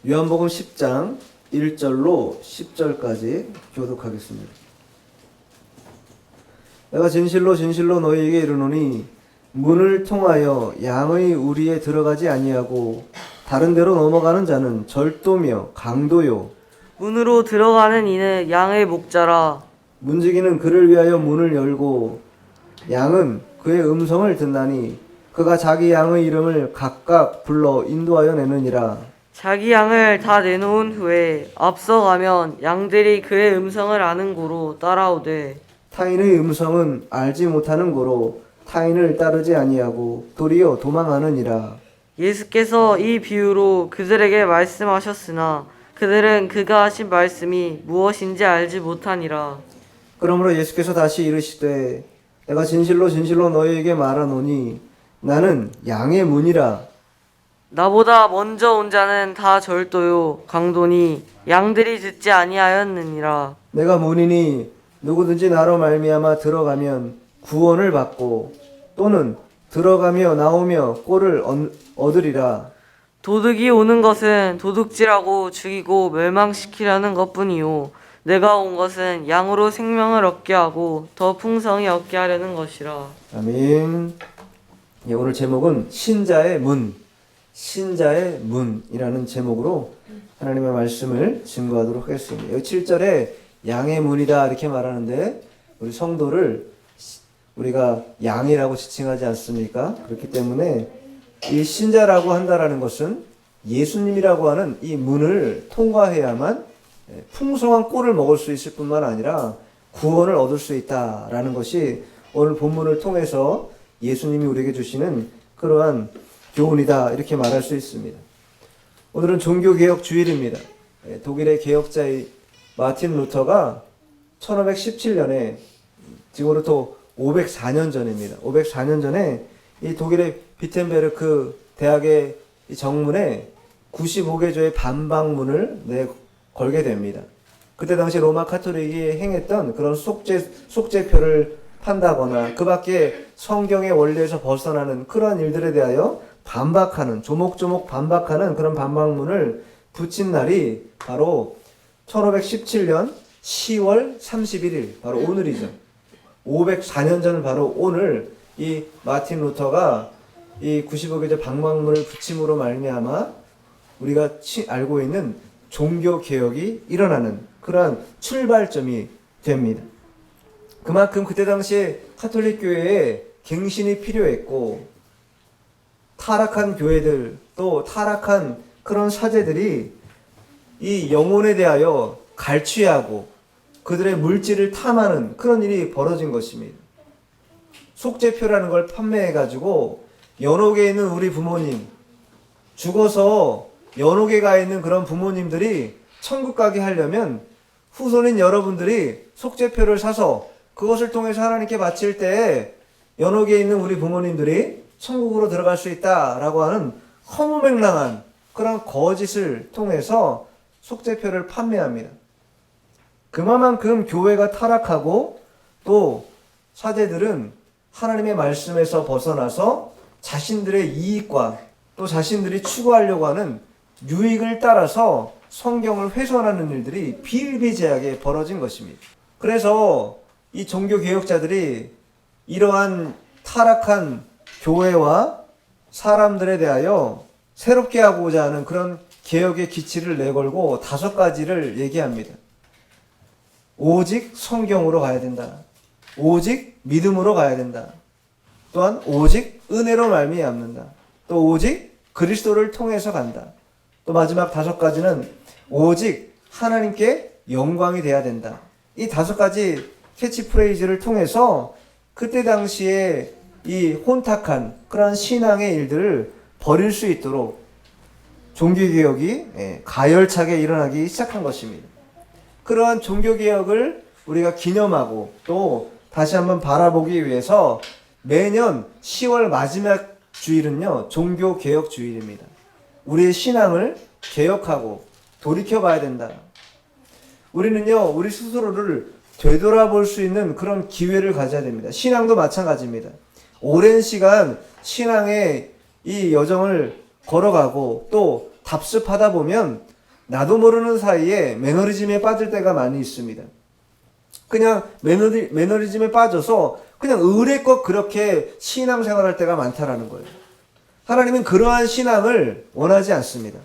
요한복음 10장 1절로 10절까지 교독하겠습니다. 내가 진실로 진실로 너희에게 이르노니 문을 통하여 양의 우리에 들어가지 아니하고 다른 데로 넘어가는 자는 절도며 강도요 문으로 들어가는 이는 양의 목자라. 문지기는 그를 위하여 문을 열고 양은 그의 음성을 듣나니 그가 자기 양의 이름을 각각 불러 인도하여 내느니라. 자기 양을 다 내놓은 후에 앞서가면 양들이 그의 음성을 아는 고로 따라오되 타인의 음성은 알지 못하는 고로 타인을 따르지 아니하고 도리어 도망하느니라. 예수께서 이 비유로 그들에게 말씀하셨으나 그들은 그가 하신 말씀이 무엇인지 알지 못하니라. 그러므로 예수께서 다시 이르시되 내가 진실로 진실로 너희에게 말하노니 나는 양의 문이라. 나보다 먼저 온 자는 다 절도요 강도니 양들이 듣지 아니하였느니라. 내가 문이니 누구든지 나로 말미암아 들어가면 구원을 받고 또는 들어가며 나오며 꼴을 얻으리라. 도둑이 오는 것은 도둑질하고 죽이고 멸망시키려는 것뿐이요 내가 온 것은 양으로 생명을 얻게 하고 더 풍성히 얻게 하려는 것이라. 아멘. 예, 오늘 제목은 신자의 문, 신자의 문이라는 제목으로 하나님의 말씀을 증거하도록 하겠습니다. 여기 7절에 양의 문이다 이렇게 말하는데 우리 성도를 우리가 양이라고 지칭하지 않습니까? 그렇기 때문에 이 신자라고 한다라는 것은 예수님이라고 하는 이 문을 통과해야만 풍성한 꼴을 먹을 수 있을 뿐만 아니라 구원을 얻을 수 있다라는 것이 오늘 본문을 통해서 예수님이 우리에게 주시는 그러한 교훈이다 이렇게 말할 수 있습니다. 오늘은 종교개혁 주일입니다. 독일의 개혁자의 마틴 루터가 1517년에 지금으로부터 504년 전입니다. 504년 전에 이 독일의 비텐베르크 대학의 이 정문에 95개조의 반박문을 걸게 됩니다. 그때 당시 로마 카톨릭이 행했던 그런 속죄표를 판다거나 그 밖에 성경의 원리에서 벗어나는 그러한 일들에 대하여 반박하는, 조목조목 반박하는 그런 반박문을 붙인 날이 바로 1517년 10월 31일, 바로 오늘이죠. 504년 전 바로 오늘 이 마틴 루터가 이 95개조 반박문을 붙임으로 말미암아 우리가 알고 있는 종교개혁이 일어나는 그러한 출발점이 됩니다. 그만큼 그때 당시에 카톨릭 교회에 갱신이 필요했고 타락한 교회들 또 타락한 그런 사제들이 이 영혼에 대하여 갈취하고 그들의 물질을 탐하는 그런 일이 벌어진 것입니다. 속죄표라는 걸 판매해가지고 연옥에 있는 우리 부모님, 죽어서 연옥에 가 있는 그런 부모님들이 천국 가게 하려면 후손인 여러분들이 속죄표를 사서 그것을 통해서 하나님께 바칠 때 연옥에 있는 우리 부모님들이 천국으로 들어갈 수 있다라고 하는 허무맹랑한 그런 거짓을 통해서 속죄표를 판매합니다. 그만큼 교회가 타락하고 또 사제들은 하나님의 말씀에서 벗어나서 자신들의 이익과 또 자신들이 추구하려고 하는 유익을 따라서 성경을 훼손하는 일들이 비일비재하게 벌어진 것입니다. 그래서 이 종교개혁자들이 이러한 타락한 교회와 사람들에 대하여 새롭게 하고자 하는 그런 개혁의 기치를 내걸고 5가지를 얘기합니다. 오직 성경으로 가야 된다. 오직 믿음으로 가야 된다. 또한 오직 은혜로 말미암는다. 또 오직 그리스도를 통해서 간다. 또 마지막 5가지는 오직 하나님께 영광이 돼야 된다. 이 5가지 캐치프레이즈를 통해서 그때 당시에 이 혼탁한 그런 신앙의 일들을 버릴 수 있도록 종교개혁이 가열차게 일어나기 시작한 것입니다. 그러한 종교개혁을 우리가 기념하고 또 다시 한번 바라보기 위해서 매년 10월 마지막 주일은요, 종교개혁 주일입니다. 우리의 신앙을 개혁하고 돌이켜봐야 된다. 우리는요, 우리 스스로를 되돌아볼 수 있는 그런 기회를 가져야 됩니다. 신앙도 마찬가지입니다. 오랜 시간 신앙의 이 여정을 걸어가고 또 답습하다 보면 나도 모르는 사이에 매너리즘에 빠질 때가 많이 있습니다. 그냥 매너리즘에 빠져서 그냥 의례껏 그렇게 신앙생활할 때가 많다라는 거예요. 하나님은 그러한 신앙을 원하지 않습니다.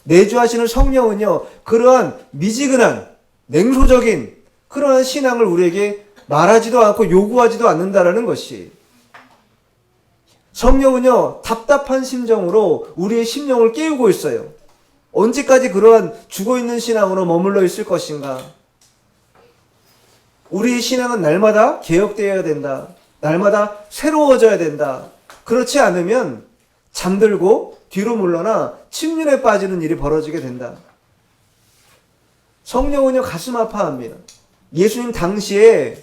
내주하시는 성령은요, 그러한 미지근한 냉소적인 그러한 신앙을 우리에게 말하지도 않고 요구하지도 않는다라는 것이, 성령은요 답답한 심정으로 우리의 심령을 깨우고 있어요. 언제까지 그러한 죽어있는 신앙으로 머물러 있을 것인가? 우리의 신앙은 날마다 개혁되어야 된다. 날마다 새로워져야 된다. 그렇지 않으면 잠들고 뒤로 물러나 침륜에 빠지는 일이 벌어지게 된다. 성령은요 가슴 아파합니다. 예수님 당시에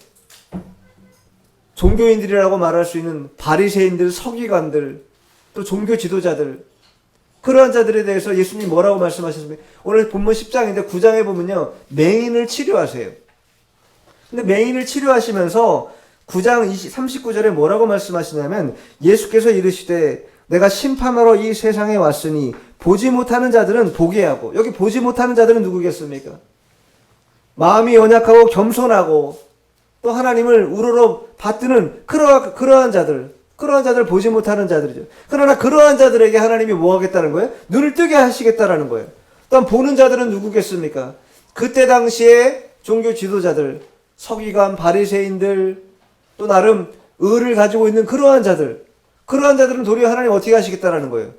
종교인들이라고 말할 수 있는 바리새인들, 서기관들, 또 종교 지도자들, 그러한 자들에 대해서 예수님이 뭐라고 말씀하셨습니까? 오늘 본문 10장인데 9장에 보면요, 맹인을 치료하세요. 근데 맹인을 치료하시면서 9장 39절에 뭐라고 말씀하시냐면, 예수께서 이르시되 내가 심판하러 이 세상에 왔으니 보지 못하는 자들은 보게 하고, 여기 보지 못하는 자들은 누구겠습니까? 마음이 연약하고 겸손하고 또 하나님을 우러러 받드는 그러한 자들 보지 못하는 자들이죠. 그러나 그러한 자들에게 하나님이 뭐 하겠다는 거예요? 눈을 뜨게 하시겠다라는 거예요. 또한 보는 자들은 누구겠습니까? 그때 당시에 종교 지도자들, 서기관, 바리새인들, 또 나름 의를 가지고 있는 그러한 자들은 도리어 하나님 어떻게 하시겠다라는 거예요?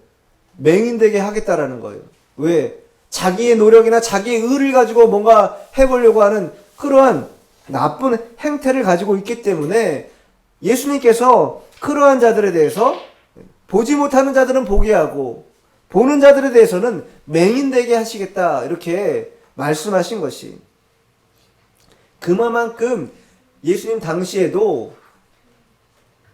맹인되게 하겠다라는 거예요. 왜? 자기의 노력이나 자기의 의를 가지고 뭔가 해보려고 하는 그러한 나쁜 행태를 가지고 있기 때문에 예수님께서 그러한 자들에 대해서 보지 못하는 자들은 보게 하고 보는 자들에 대해서는 맹인되게 하시겠다, 이렇게 말씀하신 것이, 그만큼 예수님 당시에도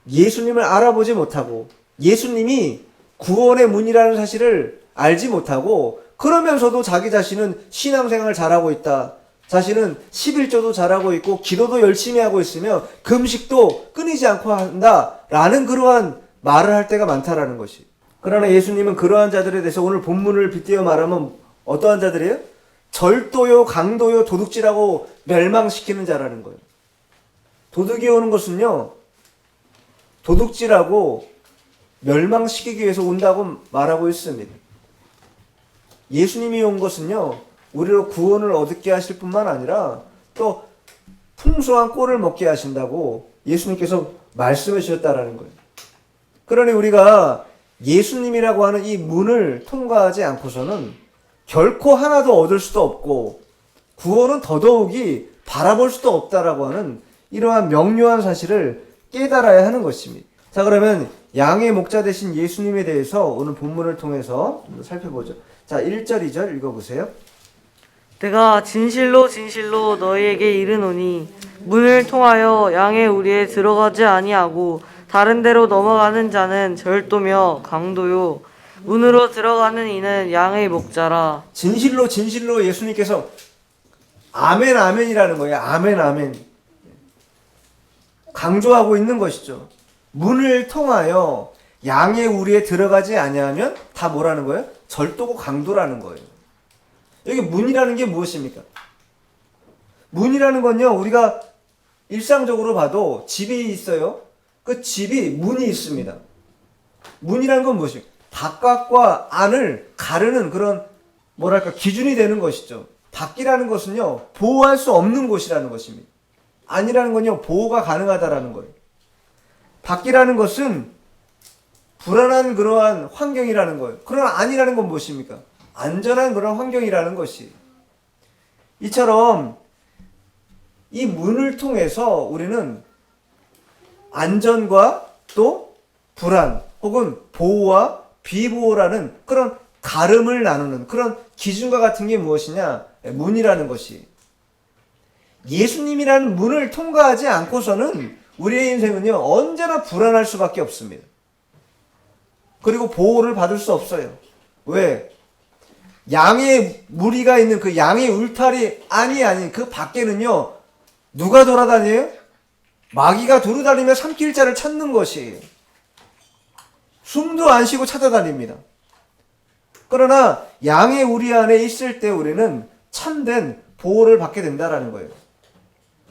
예수님을 알아보지 못하고 예수님이 구원의 문이라는 사실을 알지 못하고, 그러면서도 자기 자신은 신앙생활을 잘하고 있다, 자신은 11조도 잘하고 있고 기도도 열심히 하고 있으며 금식도 끊이지 않고 한다라는 그러한 말을 할 때가 많다라는 것이. 그러나 예수님은 그러한 자들에 대해서 오늘 본문을 빗대어 말하면 어떠한 자들이에요? 절도요, 강도요, 도둑질하고 멸망시키는 자라는 거예요. 도둑이 오는 것은요, 도둑질하고 멸망시키기 위해서 온다고 말하고 있습니다. 예수님이 온 것은요, 우리로 구원을 얻게 하실 뿐만 아니라 또 풍성한 꼴을 먹게 하신다고 예수님께서 말씀해 주셨다라는 거예요. 그러니 우리가 예수님이라고 하는 이 문을 통과하지 않고서는 결코 하나도 얻을 수도 없고 구원은 더더욱이 바라볼 수도 없다라고 하는 이러한 명료한 사실을 깨달아야 하는 것입니다. 자, 그러면 양의 목자 되신 예수님에 대해서 오늘 본문을 통해서 살펴보죠. 자, 1절, 2절 읽어보세요. 내가 진실로 진실로 너희에게 이르노니 문을 통하여 양의 우리에 들어가지 아니하고 다른 데로 넘어가는 자는 절도며 강도요, 문으로 들어가는 이는 양의 목자라. 진실로 진실로 예수님께서 아멘 아멘이라는 거예요. 아멘 아멘. 강조하고 있는 것이죠. 문을 통하여 양의 우리에 들어가지 아니하면 다 뭐라는 거예요? 절도고 강도라는 거예요. 여기 문이라는 게 무엇입니까? 문이라는 건요, 우리가 일상적으로 봐도 집이 있어요. 그 집이 문이 있습니다. 문이라는 건 무엇입니까? 바깥과 안을 가르는 그런 뭐랄까 기준이 되는 것이죠. 밖이라는 것은요, 보호할 수 없는 곳이라는 것입니다. 안이라는 건요, 보호가 가능하다라는 거예요. 밖이라는 것은 불안한 그러한 환경이라는 거예요. 그러나 안이라는 건 무엇입니까? 안전한 그런 환경이라는 것이. 이처럼 이 문을 통해서 우리는 안전과 또 불안 혹은 보호와 비보호라는 그런 가름을 나누는 그런 기준과 같은 게 무엇이냐? 문이라는 것이. 예수님이라는 문을 통과하지 않고서는 우리의 인생은요, 언제나 불안할 수밖에 없습니다. 그리고 보호를 받을 수 없어요. 왜? 양의 무리가 있는 그 양의 울타리 아닌 그 밖에는요, 누가 돌아다녀요? 마귀가 두루다니며 삼킬 자를 찾는 것이에요. 숨도 안 쉬고 찾아다닙니다. 그러나 양의 우리 안에 있을 때 우리는 참된 보호를 받게 된다라는 거예요.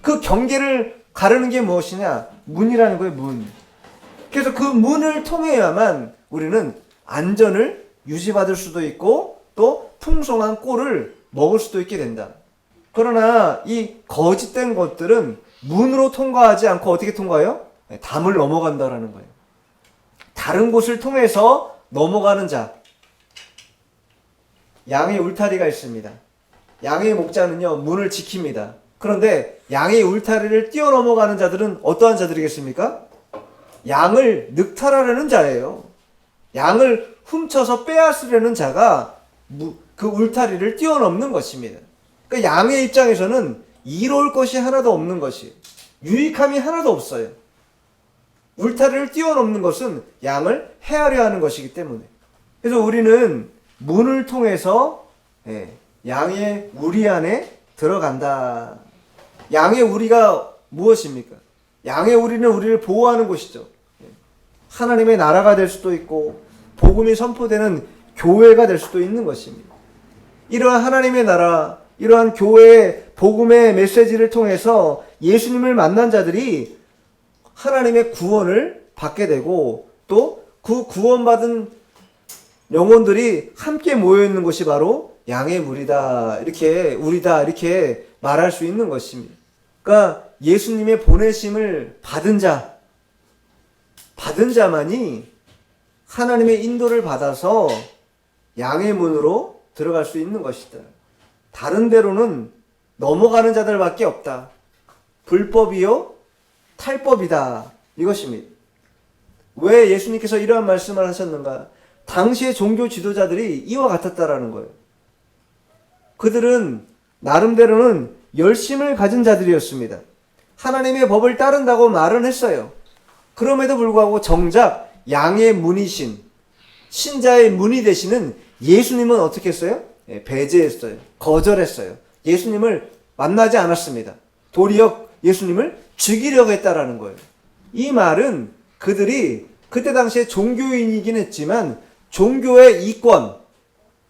그 경계를 가르는 게 무엇이냐? 문이라는 거예요, 문. 그래서 그 문을 통해야만 우리는 안전을 유지받을 수도 있고 또 풍성한 꼴을 먹을 수도 있게 된다. 그러나 이 거짓된 것들은 문으로 통과하지 않고 어떻게 통과해요? 담을 넘어간다라는 거예요. 다른 곳을 통해서 넘어가는 자. 양의 울타리가 있습니다. 양의 목자는요, 문을 지킵니다. 그런데 양의 울타리를 뛰어넘어가는 자들은 어떠한 자들이겠습니까? 양을 늑탈하려는 자예요. 양을 훔쳐서 빼앗으려는 자가 그 울타리를 뛰어넘는 것입니다. 그러니까 양의 입장에서는 이로울 것이 하나도 없는 것이, 유익함이 하나도 없어요. 울타리를 뛰어넘는 것은 양을 해하려 하는 것이기 때문에. 그래서 우리는 문을 통해서 양의 우리 안에 들어간다. 양의 우리가 무엇입니까? 양의 우리는 우리를 보호하는 곳이죠. 하나님의 나라가 될 수도 있고 복음이 선포되는 교회가 될 수도 있는 것입니다. 이러한 하나님의 나라, 이러한 교회의 복음의 메시지를 통해서 예수님을 만난 자들이 하나님의 구원을 받게 되고 또 그 구원받은 영혼들이 함께 모여있는 곳이 바로 양의 무리다, 이렇게 우리다, 이렇게 말할 수 있는 것입니다. 그러니까 예수님의 보내심을 받은 자만이 하나님의 인도를 받아서 양의 문으로 들어갈 수 있는 것이다. 다른 데로는 넘어가는 자들밖에 없다. 불법이요 탈법이다, 이것입니다. 왜 예수님께서 이러한 말씀을 하셨는가? 당시의 종교 지도자들이 이와 같았다라는 거예요. 그들은 나름대로는 열심을 가진 자들이었습니다. 하나님의 법을 따른다고 말은 했어요. 그럼에도 불구하고 정작 양의 문이신, 신자의 문이 되시는 예수님은 어떻게 했어요? 배제했어요. 거절했어요. 예수님을 만나지 않았습니다. 도리어 예수님을 죽이려고 했다라는 거예요. 이 말은 그들이 그때 당시에 종교인이긴 했지만 종교의 이권,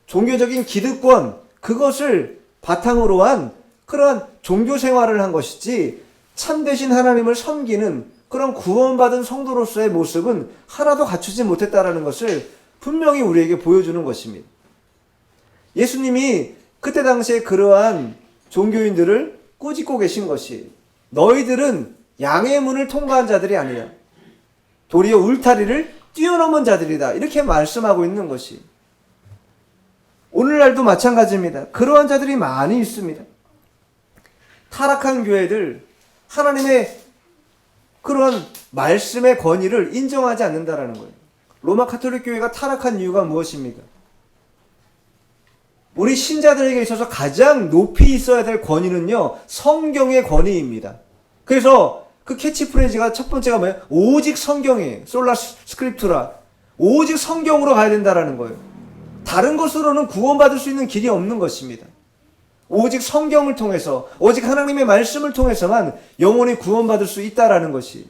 종교적인 기득권, 그것을 바탕으로 한 그러한 종교 생활을 한 것이지 참되신 하나님을 섬기는 그런 구원받은 성도로서의 모습은 하나도 갖추지 못했다라는 것을 분명히 우리에게 보여주는 것입니다. 예수님이 그때 당시에 그러한 종교인들을 꾸짖고 계신 것이, 너희들은 양의 문을 통과한 자들이 아니야, 도리어 울타리를 뛰어넘은 자들이다, 이렇게 말씀하고 있는 것이, 오늘날도 마찬가지입니다. 그러한 자들이 많이 있습니다. 타락한 교회들, 하나님의 그런 말씀의 권위를 인정하지 않는다라는 거예요. 로마 가톨릭 교회가 타락한 이유가 무엇입니까? 우리 신자들에게 있어서 가장 높이 있어야 될 권위는요, 성경의 권위입니다. 그래서 그 캐치프레이즈가 첫 번째가 뭐예요? 오직 성경이에요. 솔라 스크립투라. 오직 성경으로 가야 된다라는 거예요. 다른 것으로는 구원받을 수 있는 길이 없는 것입니다. 오직 성경을 통해서, 오직 하나님의 말씀을 통해서만 영혼이 구원받을 수 있다라는 것이.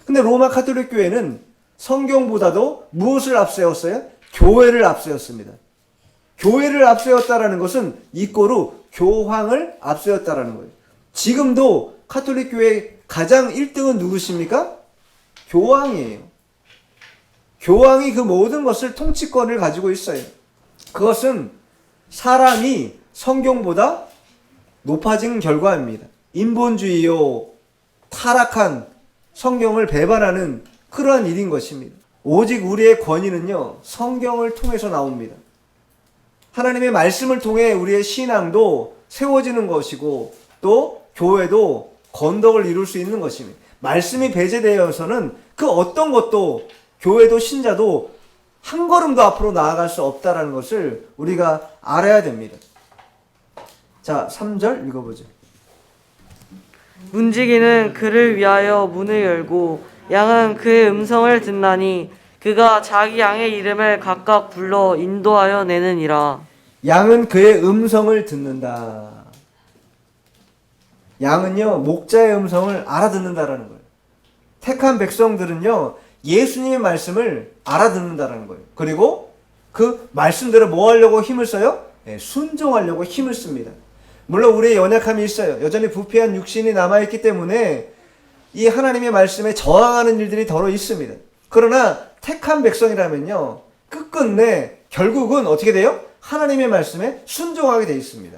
근데 로마 가톨릭 교회는 성경보다도 무엇을 앞세웠어요? 교회를 앞세웠습니다. 교회를 앞세웠다라는 것은 이꼬로 교황을 앞세웠다라는 거예요. 지금도 가톨릭 교회의 가장 1등은 누구십니까? 교황이에요. 교황이 그 모든 것을 통치권을 가지고 있어요. 그것은 사람이 성경보다 높아진 결과입니다. 인본주의요, 타락한 성경을 배반하는 그러한 일인 것입니다. 오직 우리의 권위는요, 성경을 통해서 나옵니다. 하나님의 말씀을 통해 우리의 신앙도 세워지는 것이고 또 교회도 건덕을 이룰 수 있는 것입니다. 말씀이 배제되어서는 그 어떤 것도 교회도 신자도 한 걸음도 앞으로 나아갈 수 없다는 것을 우리가 알아야 됩니다. 자, 3절 읽어보죠. 문지기는 그를 위하여 문을 열고 양은 그의 음성을 듣나니 그가 자기 양의 이름을 각각 불러 인도하여 내느니라. 양은 그의 음성을 듣는다. 양은요, 목자의 음성을 알아듣는다라는 거예요. 택한 백성들은요, 예수님의 말씀을 알아듣는다라는 거예요. 그리고 그 말씀대로 뭐 하려고 힘을 써요? 예, 순종하려고 힘을 씁니다. 물론 우리의 연약함이 있어요. 여전히 부패한 육신이 남아있기 때문에 이 하나님의 말씀에 저항하는 일들이 더러 있습니다. 그러나 택한 백성이라면요, 끝끝내 결국은 어떻게 돼요? 하나님의 말씀에 순종하게 되어 있습니다.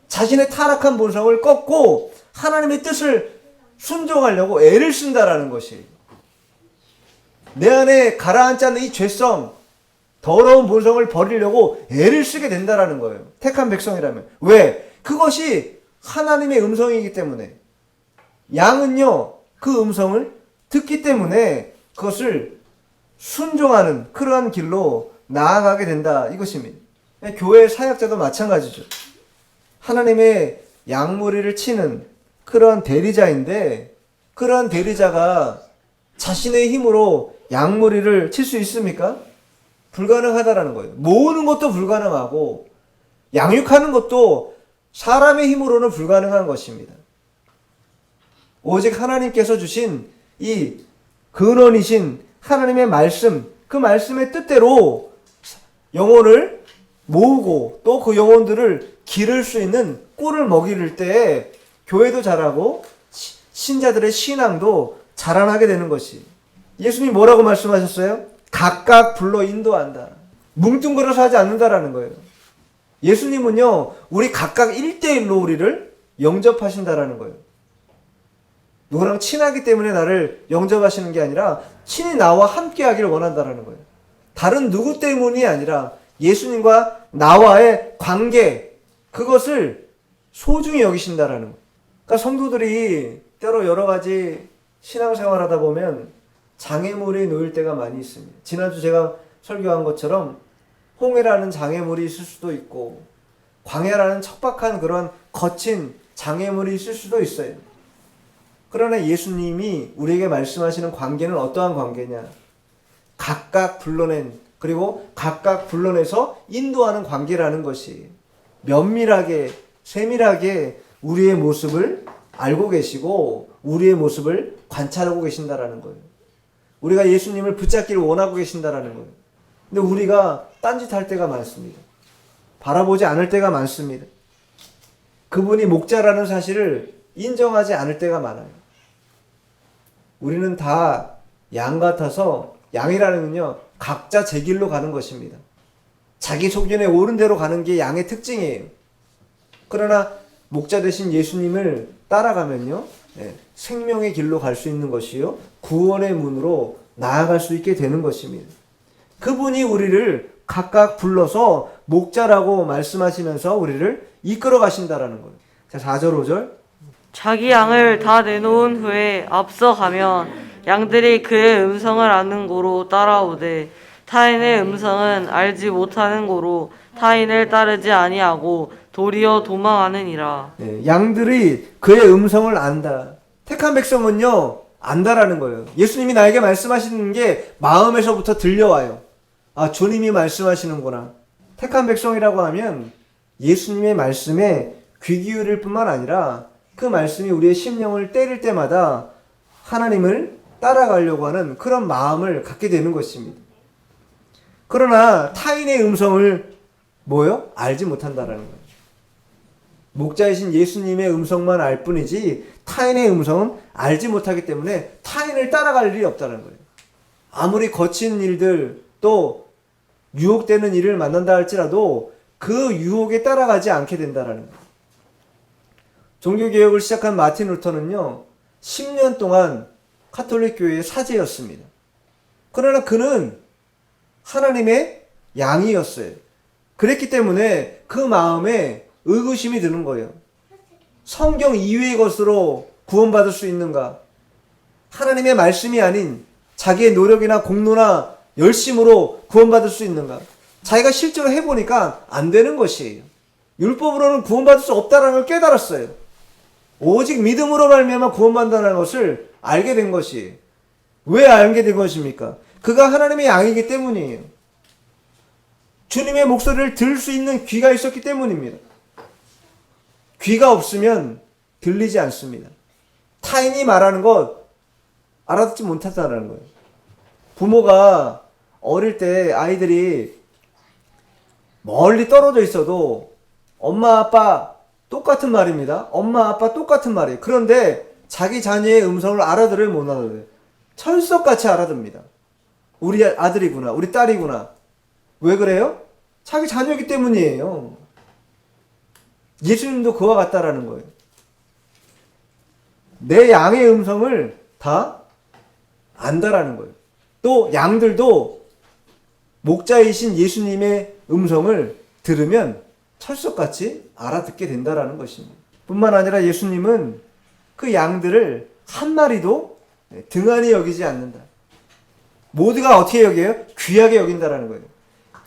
자신의 타락한 본성을 꺾고 하나님의 뜻을 순종하려고 애를 쓴다라는 것이, 내 안에 가라앉지 않는 이 죄성, 더러운 본성을 버리려고 애를 쓰게 된다라는 거예요. 택한 백성이라면. 왜? 그것이 하나님의 음성이기 때문에. 양은요, 그 음성을 듣기 때문에 그것을 순종하는 그러한 길로 나아가게 된다, 이것입니다. 교회 사역자도 마찬가지죠. 하나님의 양무리를 치는 그러한 대리자인데, 그러한 대리자가 자신의 힘으로 양무리를 칠 수 있습니까? 불가능하다라는 거예요. 모으는 것도 불가능하고 양육하는 것도 사람의 힘으로는 불가능한 것입니다. 오직 하나님께서 주신 이 근원이신 하나님의 말씀, 그 말씀의 뜻대로 영혼을 모으고 또 그 영혼들을 기를 수 있는 꿀을 먹이를 때 교회도 자라고 신자들의 신앙도 자라나게 되는 것이, 예수님이 뭐라고 말씀하셨어요? 각각 불러 인도한다. 뭉뚱그려서 하지 않는다라는 거예요. 예수님은요, 우리 각각 1대1로 우리를 영접하신다라는 거예요. 누구랑 친하기 때문에 나를 영접하시는 게 아니라 친히 나와 함께 하기를 원한다라는 거예요. 다른 누구 때문이 아니라 예수님과 나와의 관계, 그것을 소중히 여기신다라는 거예요. 그러니까 성도들이 때로 여러 가지 신앙생활 하다 보면 장애물이 놓일 때가 많이 있습니다. 지난주 제가 설교한 것처럼 홍해라는 장애물이 있을 수도 있고 광야라는 척박한 그런 거친 장애물이 있을 수도 있어요. 그러나 예수님이 우리에게 말씀하시는 관계는 어떠한 관계냐? 각각 불러낸, 그리고 각각 불러내서 인도하는 관계라는 것이 면밀하게, 세밀하게 우리의 모습을 알고 계시고 우리의 모습을 관찰하고 계신다라는 거예요. 우리가 예수님을 붙잡기를 원하고 계신다라는 거예요. 근데 우리가 딴짓할 때가 많습니다. 바라보지 않을 때가 많습니다. 그분이 목자라는 사실을 인정하지 않을 때가 많아요. 우리는 다 양 같아서, 양이라는 건요, 각자 제 길로 가는 것입니다. 자기 소견에 옳은 대로 가는 게 양의 특징이에요. 그러나 목자 되신 예수님을 따라가면요, 생명의 길로 갈 수 있는 것이요, 구원의 문으로 나아갈 수 있게 되는 것입니다. 그분이 우리를 각각 불러서 목자라고 말씀하시면서 우리를 이끌어 가신다라는 거예요. 자, 4절 5절. 자기 양을 다 내놓은 후에 앞서 가면 양들이 그의 음성을 아는 고로 따라오되 타인의 음성은 알지 못하는 고로 타인을 따르지 아니하고 도리어 도망하느니라. 양들이 그의 음성을 안다. 택한 백성은요, 안다라는 거예요. 예수님이 나에게 말씀하시는 게 마음에서부터 들려와요. 아, 주님이 말씀하시는구나. 택한 백성이라고 하면 예수님의 말씀에 귀 기울일 뿐만 아니라 그 말씀이 우리의 심령을 때릴 때마다 하나님을 따라가려고 하는 그런 마음을 갖게 되는 것입니다. 그러나 타인의 음성을 뭐요? 알지 못한다라는 거예요. 목자이신 예수님의 음성만 알 뿐이지 타인의 음성은 알지 못하기 때문에 타인을 따라갈 일이 없다는 거예요. 아무리 거친 일들, 또 유혹되는 일을 만난다 할지라도 그 유혹에 따라가지 않게 된다는 거예요. 종교개혁을 시작한 마틴 루터는요, 10년 동안 카톨릭 교회의 사제였습니다. 그러나 그는 하나님의 양이었어요. 그랬기 때문에 그 마음에 의구심이 드는 거예요. 성경 이외의 것으로 구원받을 수 있는가? 하나님의 말씀이 아닌 자기의 노력이나 공로나 열심으로 구원받을 수 있는가? 자기가 실제로 해보니까 안 되는 것이에요. 율법으로는 구원받을 수 없다는 걸 깨달았어요. 오직 믿음으로 말미암아 구원받는다는 것을 알게 된 것이에요. 왜 알게 된 것입니까? 그가 하나님의 양이기 때문이에요. 주님의 목소리를 들을 수 있는 귀가 있었기 때문입니다. 귀가 없으면 들리지 않습니다. 타인이 말하는 것 알아듣지 못한다는 거예요. 부모가 어릴 때 아이들이 멀리 떨어져 있어도 엄마 아빠 똑같은 말입니다. 엄마 아빠 똑같은 말이에요. 그런데 자기 자녀의 음성을 알아들어요, 못 알아들어요? 철석같이 알아듭니다. 우리 아들이구나, 우리 딸이구나. 왜 그래요? 자기 자녀이기 때문이에요. 예수님도 그와 같다라는 거예요. 내 양의 음성을 다 안다라는 거예요. 또 양들도 목자이신 예수님의 음성을 들으면 철석같이 알아듣게 된다라는 것입니다. 뿐만 아니라 예수님은 그 양들을 한 마리도 등한히 여기지 않는다. 모두가 어떻게 여겨요? 귀하게 여긴다라는 거예요.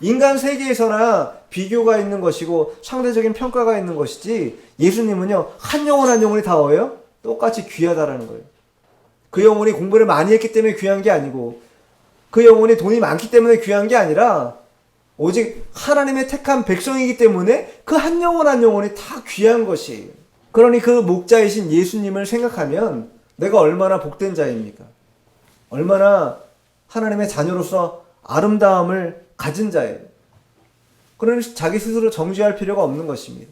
인간 세계에서나 비교가 있는 것이고 상대적인 평가가 있는 것이지, 예수님은요 한 영혼 한 영혼이 다 뭐예요? 똑같이 귀하다라는 거예요. 그 영혼이 공부를 많이 했기 때문에 귀한 게 아니고, 그 영혼이 돈이 많기 때문에 귀한 게 아니라, 오직 하나님의 택한 백성이기 때문에 그 한 영혼 한 영혼이 다 귀한 것이에요. 그러니 그 목자이신 예수님을 생각하면 내가 얼마나 복된 자입니까? 얼마나 하나님의 자녀로서 아름다움을 가진 자예요. 그러니 자기 스스로 정죄할 필요가 없는 것입니다.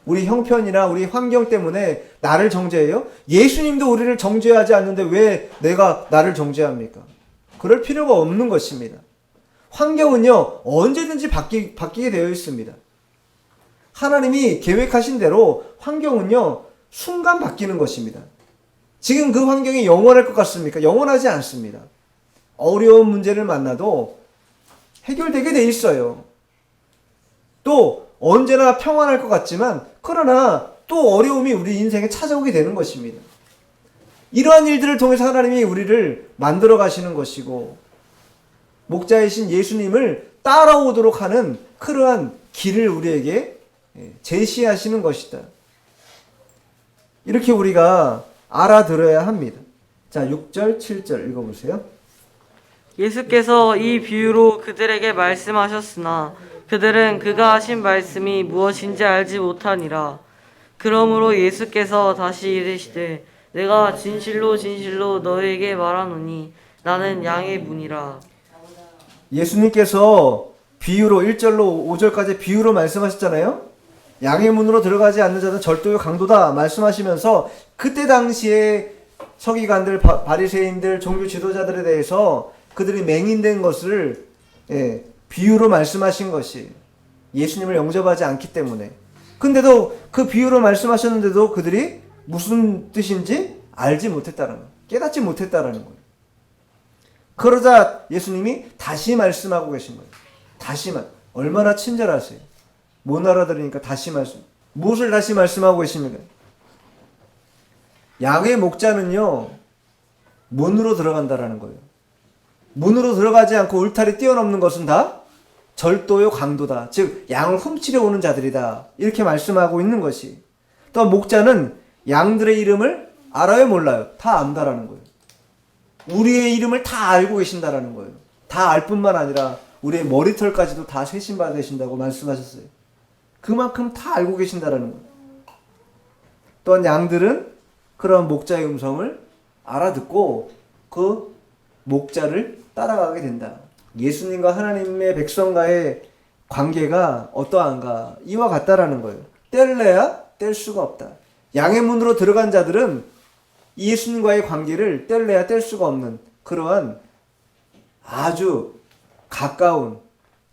우리 형편이나 우리 환경 때문에 나를 정죄해요? 예수님도 우리를 정죄하지 않는데 왜 내가 나를 정죄합니까? 그럴 필요가 없는 것입니다. 환경은요 언제든지 바뀌게 되어 있습니다. 하나님이 계획하신 대로 환경은요 순간 바뀌는 것입니다. 지금 그 환경이 영원할 것 같습니까? 영원하지 않습니다. 어려운 문제를 만나도 해결되게 돼 있어요. 또 언제나 평안할 것 같지만, 그러나 또 어려움이 우리 인생에 찾아오게 되는 것입니다. 이러한 일들을 통해서 하나님이 우리를 만들어 가시는 것이고, 목자이신 예수님을 따라오도록 하는 그러한 길을 우리에게 제시하시는 것이다. 이렇게 우리가 알아들어야 합니다. 자, 6절, 7절 읽어보세요. 예수께서 이 비유로 그들에게 말씀하셨으나 그들은 그가 하신 말씀이 무엇인지 알지 못하니라. 그러므로 예수께서 다시 이르시되 내가 진실로 진실로 너희에게 말하노니 나는 양의 문이라. 예수님께서 비유로 1절로 5절까지 비유로 말씀하셨잖아요. 양의 문으로 들어가지 않는 자는 절도요 강도다 말씀하시면서, 그때 당시에 서기관들, 바리새인들, 종교 지도자들에 대해서 그들이 맹인된 것을 비유로 말씀하신 것이, 예수님을 영접하지 않기 때문에. 근데도 그 비유로 말씀하셨는데도 그들이 무슨 뜻인지 알지 못했다는 거예요. 깨닫지 못했다라는 거예요. 그러자 예수님이 다시 말씀하고 계신 거예요. 다시만. 얼마나 친절하세요. 못 알아들으니까 다시 말씀. 무엇을 다시 말씀하고 계십니까? 양의 목자는요 문으로 들어간다라는 거예요. 문으로 들어가지 않고 울타리 뛰어넘는 것은 다 절도요 강도다. 즉 양을 훔치려 오는 자들이다. 이렇게 말씀하고 있는 것이. 또 목자는 양들의 이름을 알아요 몰라요? 다 안다라는 거예요. 우리의 이름을 다 알고 계신다라는 거예요. 다 알 뿐만 아니라 우리의 머리털까지도 다 세신받으신다고 말씀하셨어요. 그만큼 다 알고 계신다라는 거예요. 또한 양들은 그런 목자의 음성을 알아듣고 그 목자를 따라가게 된다. 예수님과 하나님의 백성과의 관계가 어떠한가? 이와 같다라는 거예요. 뗄래야 뗄 수가 없다. 양의 문으로 들어간 자들은 예수님과의 관계를 뗄래야 뗄 수가 없는 그러한 아주 가까운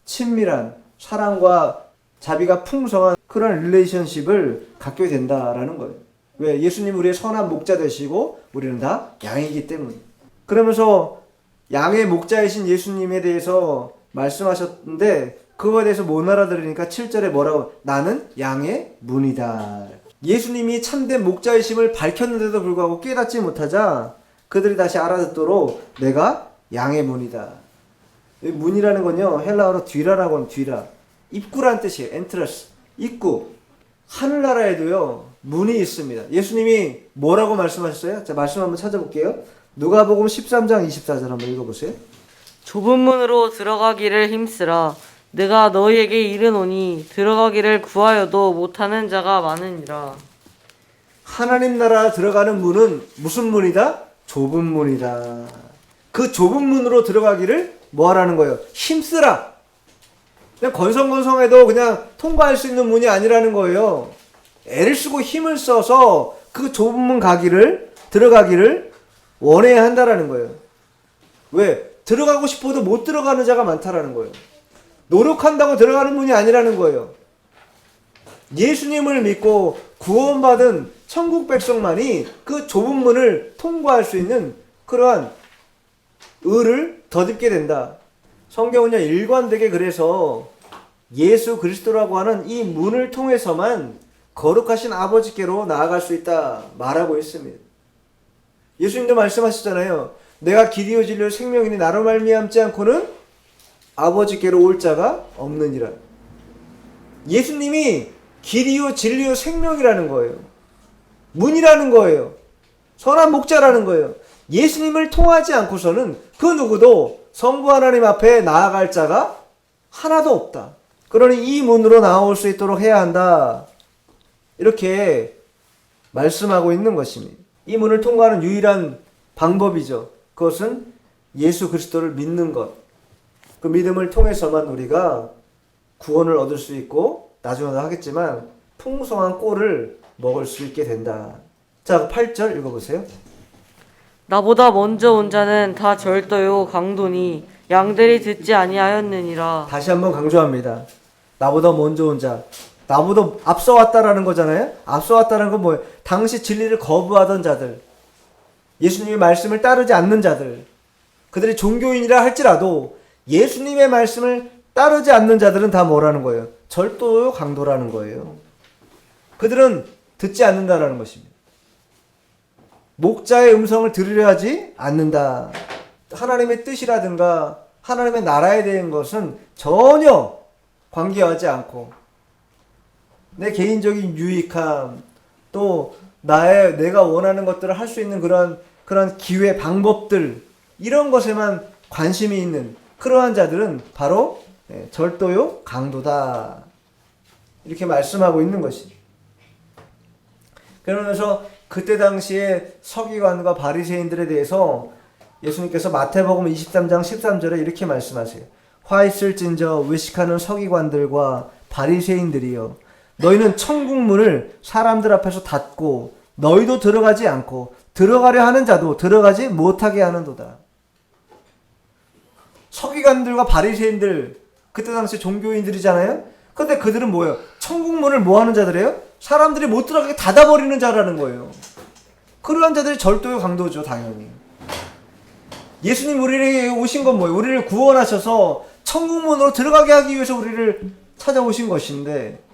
친밀한 사랑과 자비가 풍성한 그런 릴레이션십을 갖게 된다라는 거예요. 왜? 예수님 우리의 선한 목자 되시고 우리는 다 양이기 때문에. 그러면서 양의 목자이신 예수님에 대해서 말씀하셨는데 그거에 대해서 못 알아들으니까 7절에 뭐라고? 나는 양의 문이다. 예수님이 참된 목자이심을 밝혔는데도 불구하고 깨닫지 못하자 그들이 다시 알아듣도록 내가 양의 문이다. 문이라는 건요 헬라어로 뒤라라고 하는 뒤라. 입구란 뜻이에요. 엔트러스. 입구. 하늘나라에도요 문이 있습니다. 예수님이 뭐라고 말씀하셨어요? 자, 말씀 한번 찾아볼게요. 누가복음 13장 24절 한번 읽어보세요. 좁은 문으로 들어가기를 힘쓰라. 내가 너희에게 이르노니 들어가기를 구하여도 못하는 자가 많으니라. 하나님 나라 들어가는 문은 무슨 문이다? 좁은 문이다. 그 좁은 문으로 들어가기를 뭐 하라는 거예요? 힘쓰라. 그냥 건성건성해도 그냥 통과할 수 있는 문이 아니라는 거예요. 애를 쓰고 힘을 써서 그 좁은 문 들어가기를 원해야 한다라는 거예요. 왜? 들어가고 싶어도 못 들어가는 자가 많다라는 거예요. 노력한다고 들어가는 문이 아니라는 거예요. 예수님을 믿고 구원받은 천국 백성만이 그 좁은 문을 통과할 수 있는 그러한 의를 덧입게 된다. 성경은요, 일관되게 그래서 예수 그리스도라고 하는 이 문을 통해서만 거룩하신 아버지께로 나아갈 수 있다 말하고 있습니다. 예수님도 말씀하셨잖아요. 내가 길이요 진리요 생명이니 나로 말미암지 않고는 아버지께로 올 자가 없느니라. 예수님이 길이요 진리요 생명이라는 거예요. 문이라는 거예요. 선한 목자라는 거예요. 예수님을 통하지 않고서는 그 누구도 성부 하나님 앞에 나아갈 자가 하나도 없다. 그러니 이 문으로 나올 수 있도록 해야 한다. 이렇게 말씀하고 있는 것입니다. 이 문을 통과하는 유일한 방법이죠. 그것은 예수 그리스도를 믿는 것. 그 믿음을 통해서만 우리가 구원을 얻을 수 있고 나중에도 하겠지만 풍성한 꼴을 먹을 수 있게 된다. 자, 8절 읽어보세요. 나보다 먼저 온 자는 다 절도요 강도니 양들이 듣지 아니하였느니라. 다시 한번 강조합니다. 나보다 먼저 온 자. 나보다 앞서 왔다라는 거잖아요. 앞서 왔다는 건 뭐예요? 당시 진리를 거부하던 자들, 예수님의 말씀을 따르지 않는 자들, 그들이 종교인이라 할지라도 예수님의 말씀을 따르지 않는 자들은 다 뭐라는 거예요? 절도요 강도라는 거예요. 그들은 듣지 않는다라는 것입니다. 목자의 음성을 들으려 하지 않는다. 하나님의 뜻이라든가 하나님의 나라에 대한 것은 전혀 관계하지 않고 내 개인적인 유익함, 또 내가 원하는 것들을 할 수 있는 그런 기회, 방법들, 이런 것에만 관심이 있는 그러한 자들은 바로 절도요 강도다. 이렇게 말씀하고 있는 것입니다. 그러면서 그때 당시에 서기관과 바리새인들에 대해서 예수님께서 마태복음 23장 13절에 이렇게 말씀하세요. 화 있을진저 외식하는 서기관들과 바리새인들이여, 너희는 천국 문을 사람들 앞에서 닫고 너희도 들어가지 않고 들어가려 하는 자도 들어가지 못하게 하는도다. 서기관들과 바리새인들, 그때 당시 종교인들이잖아요. 근데 그들은 뭐예요? 천국 문을 뭐 하는 자들이에요? 사람들이 못 들어가게 닫아버리는 자라는 거예요. 그러한 자들이 절도요 강도죠, 당연히. 예수님 우리에게 오신 건 뭐예요? 우리를 구원하셔서 천국 문으로 들어가게 하기 위해서 우리를 찾아오신 것인데,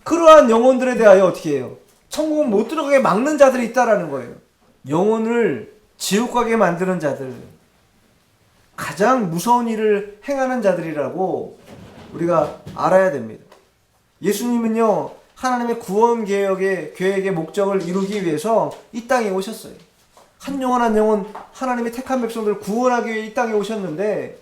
그러한 영혼들에 대하여 어떻게 해요? 천국 못 들어가게 막는 자들이 있다라는 거예요. 영혼을 지옥 가게 만드는 자들, 가장 무서운 일을 행하는 자들이라고 우리가 알아야 됩니다. 예수님은요, 하나님의 구원 계획의 목적을 이루기 위해서 이 땅에 오셨어요. 한 영혼 한 영혼 하나님의 택한 백성들을 구원하기 위해 이 땅에 오셨는데,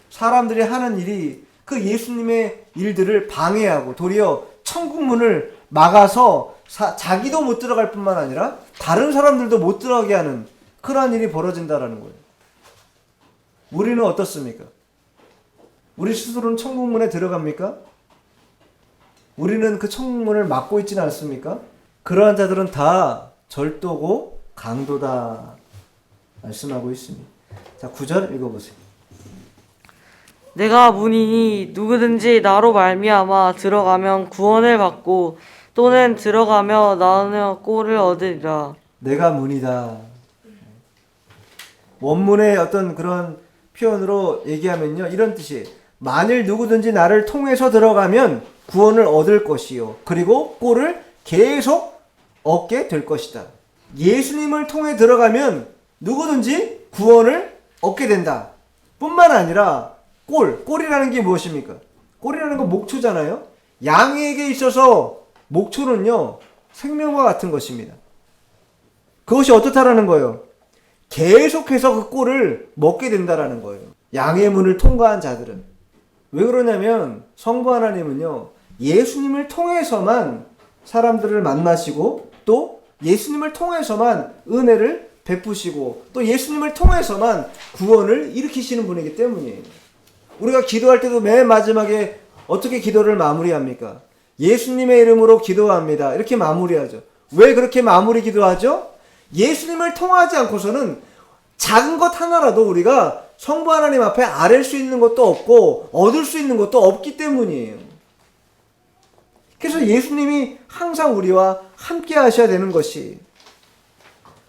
사람들이 하는 일이 그 예수님의 일들을 방해하고 도리어 천국 문을 막아서 자기도 못 들어갈 뿐만 아니라 다른 사람들도 못 들어가게 하는 그러한 일이 벌어진다라는 거예요. 우리는 어떻습니까? 우리 스스로는 천국 문에 들어갑니까? 우리는 그 천국 문을 막고 있지는 않습니까? 그러한 자들은 다 절도고 강도다 말씀하고 있습니다. 자, 9절 읽어보세요. 내가 문이니 누구든지 나로 말미암아 들어가면 구원을 받고 또는 들어가며 나누어 꼴을 얻으리라. 내가 문이다. 원문의 어떤 그런 표현으로 얘기하면요, 이런 뜻이에요. 만일 누구든지 나를 통해서 들어가면 구원을 얻을 것이요, 그리고 꼴을 계속 얻게 될 것이다. 예수님을 통해 들어가면 누구든지 구원을 얻게 된다 뿐만 아니라 꼴이라는 게 무엇입니까? 꼴이라는 건 목초잖아요. 양에게 있어서 목초는요, 생명과 같은 것입니다. 그것이 어떻다라는 거예요? 계속해서 그 꼴을 먹게 된다라는 거예요. 양의 문을 통과한 자들은. 왜 그러냐면 성부 하나님은요, 예수님을 통해서만 사람들을 만나시고 또 예수님을 통해서만 은혜를 베푸시고 또 예수님을 통해서만 구원을 일으키시는 분이기 때문이에요. 우리가 기도할 때도 맨 마지막에 어떻게 기도를 마무리합니까? 예수님의 이름으로 기도합니다. 이렇게 마무리하죠. 왜 그렇게 마무리 기도하죠? 예수님을 통하지 않고서는 작은 것 하나라도 우리가 성부 하나님 앞에 아랠 수 있는 것도 없고 얻을 수 있는 것도 없기 때문이에요. 그래서 예수님이 항상 우리와 함께 하셔야 되는 것이,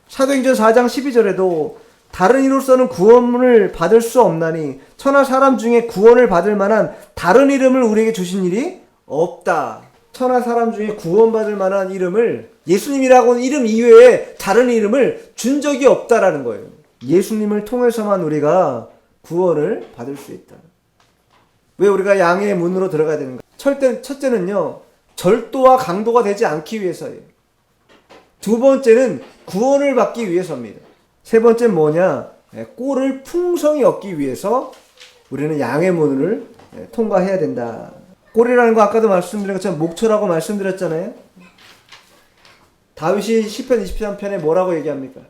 사도행전 4장 12절에도 다른 이로서는 구원을 받을 수 없나니 천하 사람 중에 구원을 받을 만한 다른 이름을 우리에게 주신 일이 없다. 천하 사람 중에 구원받을 만한 이름을, 예수님이라고는 이름 이외에 다른 이름을 준 적이 없다라는 거예요. 예수님을 통해서만 우리가 구원을 받을 수 있다. 왜 우리가 양의 문으로 들어가야 되는가? 첫째는요, 절도와 강도가 되지 않기 위해서예요. 두 번째는 구원을 받기 위해서입니다. 세 번째는 뭐냐? 꼴을 풍성히 얻기 위해서 우리는 양의 문을 통과해야 된다. 꼴이라는 거 아까도 말씀드린 것처럼 목초라고 말씀드렸잖아요. 다윗이 시편 23편에 뭐라고 얘기합니까?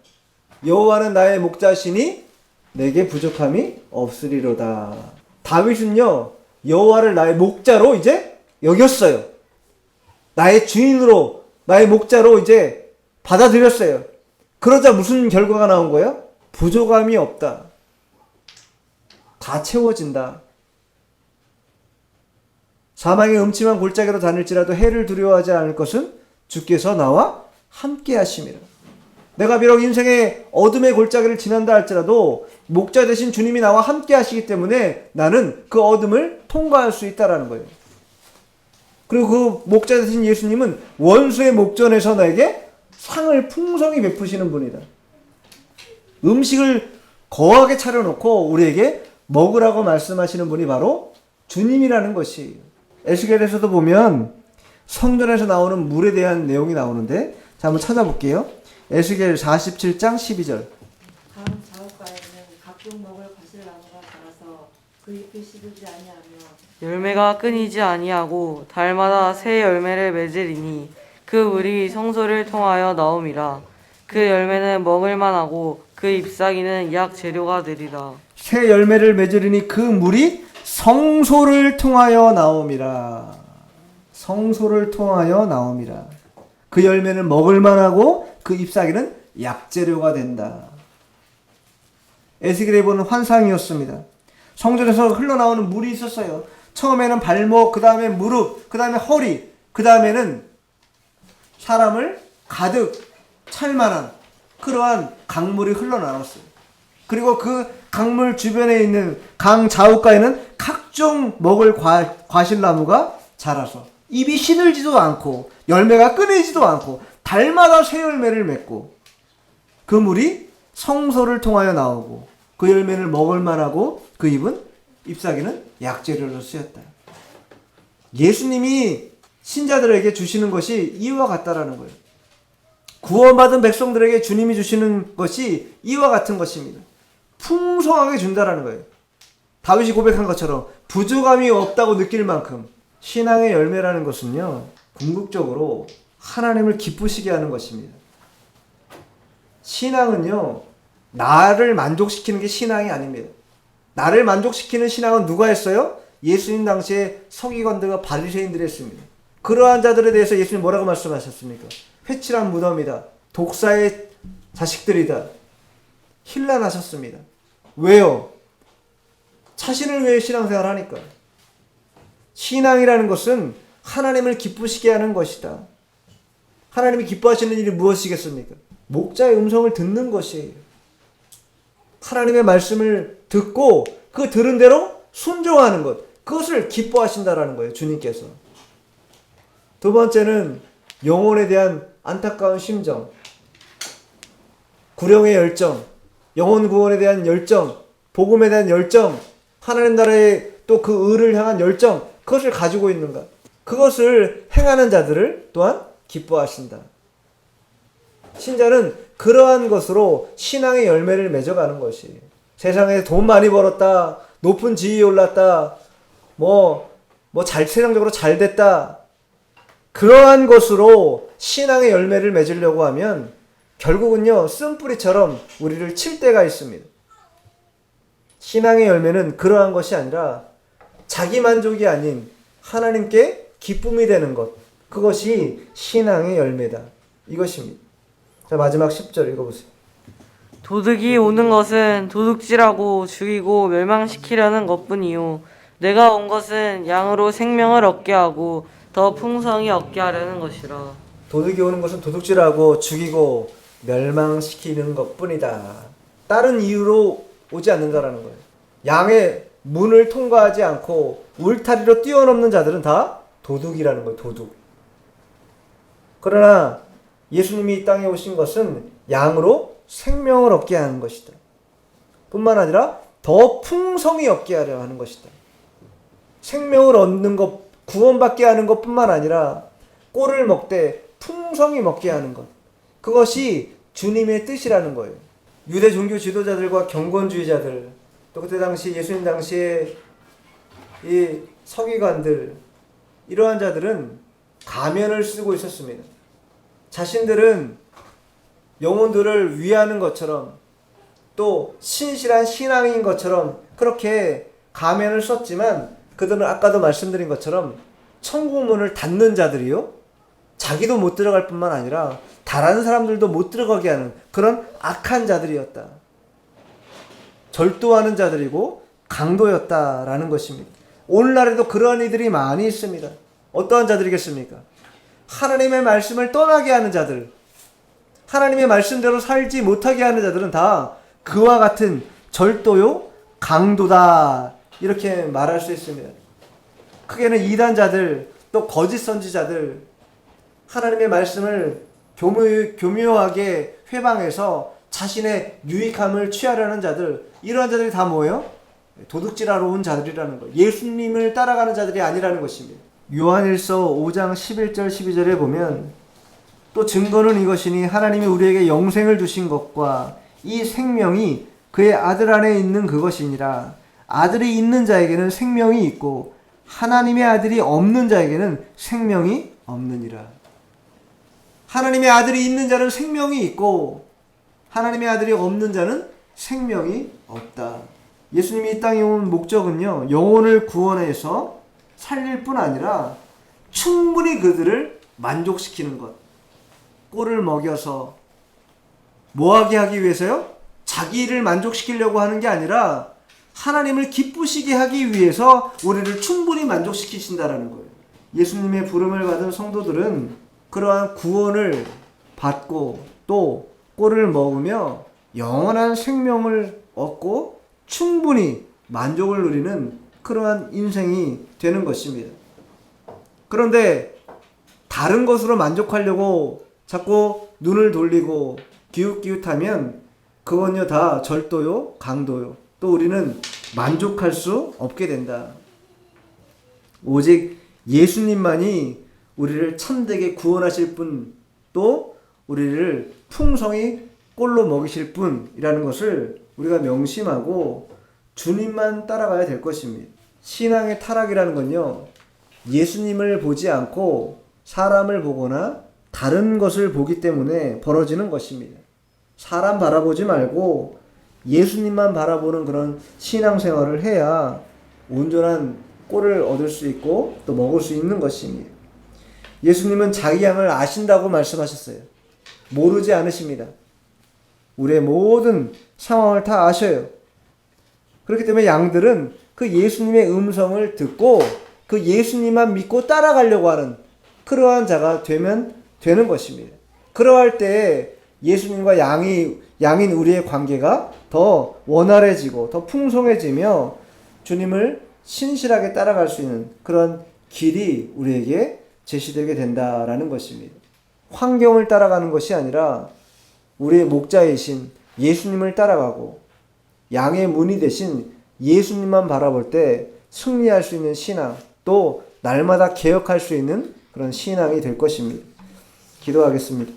여호와는 나의 목자시니 내게 부족함이 없으리로다. 다윗은요, 여호와를 나의 목자로 이제 여겼어요. 나의 주인으로, 나의 목자로 이제 받아들였어요. 그러자 무슨 결과가 나온 거예요? 부족함이 없다. 다 채워진다. 사망의 음침한 골짜기로 다닐지라도 해를 두려워하지 않을 것은 주께서 나와 함께 하심이라. 내가 비록 인생의 어둠의 골짜기를 지난다 할지라도 목자 대신 주님이 나와 함께 하시기 때문에 나는 그 어둠을 통과할 수 있다라는 거예요. 그리고 그 목자 대신 예수님은 원수의 목전에서 나에게 상을 풍성히 베푸시는 분이다. 음식을 거하게 차려놓고 우리에게 먹으라고 말씀하시는 분이 바로 주님이라는 것이에요. 에스겔에서도 보면 성전에서 나오는 물에 대한 내용이 나오는데, 자, 한번 찾아볼게요. 에스겔 47장 12절. 강 자옥가에는 각종 먹을 과실나무가 자라서 그 잎이 시들지 아니하며 열매가 끊이지 아니하고 달마다 새 열매를 맺으리니 그 물이 성소를 통하여 나옴이라. 그 열매는 먹을만하고 그 잎사귀는 약 재료가 되리라. 새 열매를 맺으리니 그 물이 성소를 통하여 나옴이라. 성소를 통하여 나옴이라. 그 열매는 먹을만하고 그 잎사귀는 약재료가 된다. 에스겔에 보는 환상이었습니다. 성전에서 흘러나오는 물이 있었어요. 처음에는 발목, 그 다음에 무릎, 그 다음에 허리, 그 다음에는 사람을 가득 찰 만한 그러한 강물이 흘러나왔어요. 그리고 그 강물 주변에 있는 강 자욱가에는 각종 먹을 과실나무가 자라서 잎이 시들지도 않고 열매가 끊이지도 않고 달마다 새 열매를 맺고, 그 물이 성소를 통하여 나오고 그 열매를 먹을 만하고 그 잎사귀는 약재료로 쓰였다. 예수님이 신자들에게 주시는 것이 이와 같다라는 거예요. 구원받은 백성들에게 주님이 주시는 것이 이와 같은 것입니다. 풍성하게 준다라는 거예요. 다윗이 고백한 것처럼 부족함이 없다고 느낄 만큼 신앙의 열매라는 것은요, 궁극적으로 하나님을 기쁘시게 하는 것입니다. 신앙은요, 나를 만족시키는 게 신앙이 아닙니다. 나를 만족시키는 신앙은 누가 했어요? 예수님 당시에 서기관들과 바리새인들이 했습니다. 그러한 자들에 대해서 예수님 뭐라고 말씀하셨습니까? 회칠한 무덤이다. 독사의 자식들이다. 힐난하셨습니다. 왜요? 자신을 위해 신앙생활 하니까. 신앙이라는 것은 하나님을 기쁘시게 하는 것이다. 하나님이 기뻐하시는 일이 무엇이겠습니까? 목자의 음성을 듣는 것이에요. 하나님의 말씀을 듣고 그 들은 대로 순종하는 것, 그것을 기뻐하신다라는 거예요, 주님께서. 두 번째는 영혼에 대한 안타까운 심정, 구령의 열정, 영혼 구원에 대한 열정, 복음에 대한 열정, 하나님 나라의 또 그 의를 향한 열정, 그것을 가지고 있는가? 그것을 행하는 자들을 또한 기뻐하신다. 신자는 그러한 것으로 신앙의 열매를 맺어가는 것이에요. 세상에 돈 많이 벌었다, 높은 지위에 올랐다, 세상적으로 잘 됐다, 그러한 것으로 신앙의 열매를 맺으려고 하면 결국은요, 쓴뿌리처럼 우리를 칠 때가 있습니다. 신앙의 열매는 그러한 것이 아니라 자기 만족이 아닌 하나님께 기쁨이 되는 것, 그것이 신앙의 열매다. 이것입니다. 자, 마지막 10절 읽어보세요. 도둑이 오는 것은 도둑질하고 죽이고 멸망시키려는 것뿐이요 내가 온 것은 양으로 생명을 얻게 하고 더 풍성히 얻게 하려는 것이라. 도둑이 오는 것은 도둑질하고 죽이고 멸망시키는 것뿐이다. 다른 이유로 오지 않는다라는 거예요. 양의 문을 통과하지 않고 울타리로 뛰어넘는 자들은 다 도둑이라는 거예요. 도둑. 그러나 예수님이 이 땅에 오신 것은 양으로 생명을 얻게 하는 것이다. 뿐만 아니라 더 풍성히 얻게 하려 하는 것이다. 생명을 얻는 것, 구원받게 하는 것뿐만 아니라 꼴을 먹되 풍성히 먹게 하는 것. 그것이 주님의 뜻이라는 거예요. 유대 종교 지도자들과 경건주의자들, 또 그때 당시 예수님 당시에 이 서기관들, 이러한 자들은 가면을 쓰고 있었습니다. 자신들은 영혼들을 위하는 것처럼 또 신실한 신앙인 것처럼 그렇게 가면을 썼지만 그들은 아까도 말씀드린 것처럼 천국문을 닫는 자들이요, 자기도 못 들어갈 뿐만 아니라 다른 사람들도 못 들어가게 하는 그런 악한 자들이었다. 절도하는 자들이고 강도였다라는 것입니다. 오늘날에도 그러한 이들이 많이 있습니다. 어떠한 자들이겠습니까? 하나님의 말씀을 떠나게 하는 자들, 하나님의 말씀대로 살지 못하게 하는 자들은 다 그와 같은 절도요, 강도다, 이렇게 말할 수 있습니다. 크게는 이단자들, 또 거짓 선지자들, 하나님의 말씀을 교묘하게 회방해서 자신의 유익함을 취하려는 자들, 이러한 자들이 다 뭐예요? 도둑질하러 온 자들이라는 거예요. 예수님을 따라가는 자들이 아니라는 것입니다. 요한일서 5장 11절 12절에 보면 또 증거는 이것이니 하나님이 우리에게 영생을 주신 것과 이 생명이 그의 아들 안에 있는 그것이니라. 아들이 있는 자에게는 생명이 있고 하나님의 아들이 없는 자에게는 생명이 없느니라. 하나님의 아들이 있는 자는 생명이 있고 하나님의 아들이 없는 자는 생명이 없다. 예수님이 이 땅에 온 목적은요, 영혼을 구원해서 살릴 뿐 아니라 충분히 그들을 만족시키는 것. 꼴을 먹여서 뭐하게 하기 위해서요? 자기를 만족시키려고 하는 게 아니라 하나님을 기쁘시게 하기 위해서 우리를 충분히 만족시키신다라는 거예요. 예수님의 부름을 받은 성도들은 그러한 구원을 받고 또 꼴을 먹으며 영원한 생명을 얻고 충분히 만족을 누리는 그러한 인생이 되는 것입니다. 그런데 다른 것으로 만족하려고 자꾸 눈을 돌리고 기웃기웃하면 그건요 다 절도요, 강도요. 또 우리는 만족할 수 없게 된다. 오직 예수님만이 우리를 참되게 구원하실 분, 또 우리를 풍성히 꼴로 먹이실 분이라는 것을 우리가 명심하고 주님만 따라가야 될 것입니다. 신앙의 타락이라는 건요, 예수님을 보지 않고 사람을 보거나 다른 것을 보기 때문에 벌어지는 것입니다. 사람 바라보지 말고 예수님만 바라보는 그런 신앙생활을 해야 온전한 꼴을 얻을 수 있고 또 먹을 수 있는 것입니다. 예수님은 자기 양을 아신다고 말씀하셨어요. 모르지 않으십니다. 우리의 모든 상황을 다 아셔요. 그렇기 때문에 양들은 그 예수님의 음성을 듣고 그 예수님만 믿고 따라가려고 하는 그러한 자가 되면 되는 것입니다. 그러할 때 예수님과 양인 우리의 관계가 더 원활해지고 더 풍성해지며 주님을 신실하게 따라갈 수 있는 그런 길이 우리에게 제시되게 된다라는 것입니다. 환경을 따라가는 것이 아니라 우리의 목자이신 예수님을 따라가고 양의 문이 되신 예수님만 바라볼 때 승리할 수 있는 신앙, 또 날마다 개혁할 수 있는 그런 신앙이 될 것입니다. 기도하겠습니다.